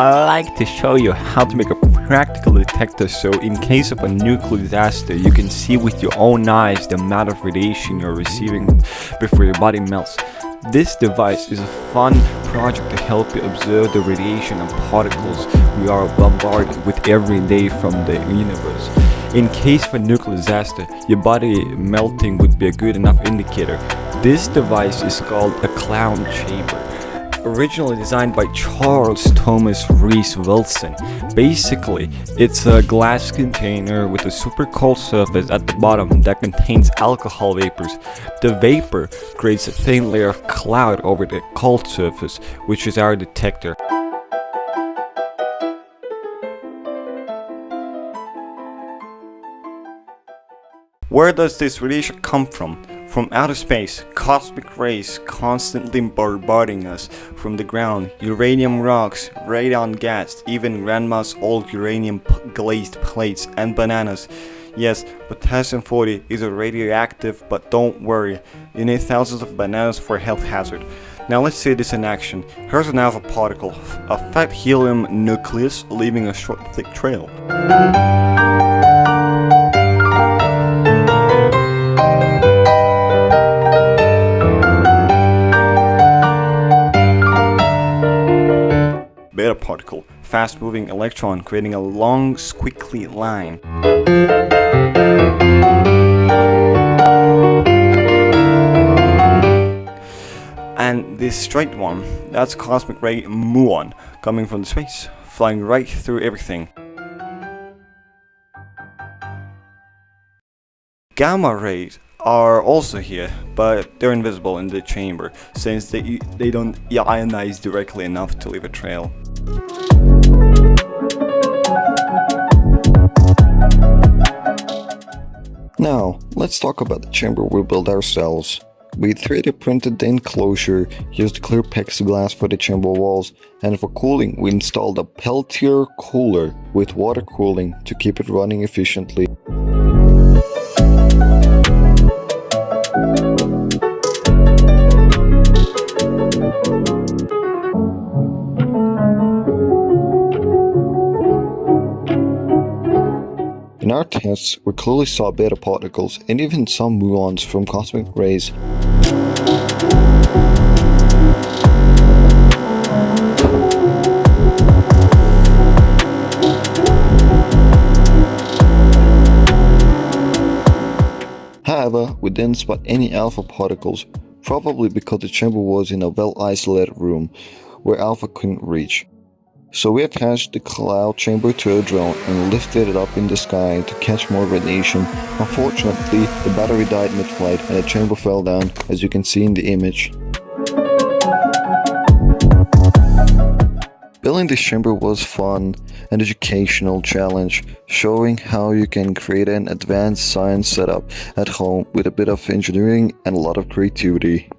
I like to show you how to make a practical detector so in case of a nuclear disaster you can see with your own eyes the amount of radiation you're receiving before your body melts. This device is a fun project to help you observe the radiation and particles we are bombarded with every day from the universe. In case of a nuclear disaster, your body melting would be a good enough indicator. This device is called a cloud chamber. Originally designed by Charles Thomas Rees Wilson. Basically, it's a glass container with a super cold surface at the bottom that contains alcohol vapors. The vapor creates a thin layer of cloud over the cold surface, which is our detector. Where does this radiation come from? From outer space, cosmic rays constantly bombarding us from the ground, uranium rocks, radon gas, even grandma's old uranium glazed plates and bananas. Yes, potassium-40 is a radioactive, but don't worry, you need thousands of bananas for a health hazard. Now let's see this in action. Here's an alpha particle, a fat helium nucleus leaving a short thick trail. Beta particle, fast-moving electron creating a long squiggly line. And this straight one, that's cosmic ray muon, coming from space, flying right through everything. Gamma rays are also here, but they're invisible in the chamber since they don't ionize directly enough to leave a trail. Now, let's talk about the chamber we built ourselves. We 3D printed the enclosure, used clear plexiglass for the chamber walls, and for cooling we installed a Peltier cooler with water cooling to keep it running efficiently. In our tests, we clearly saw beta particles and even some muons from cosmic rays. However, we didn't spot any alpha particles, probably because the chamber was in a well-isolated room where alpha couldn't reach. So we attached the cloud chamber to a drone and lifted it up in the sky to catch more radiation. Unfortunately, the battery died mid-flight and the chamber fell down, as you can see in the image. Building this chamber was fun, an educational challenge, showing how you can create an advanced science setup at home with a bit of engineering and a lot of creativity.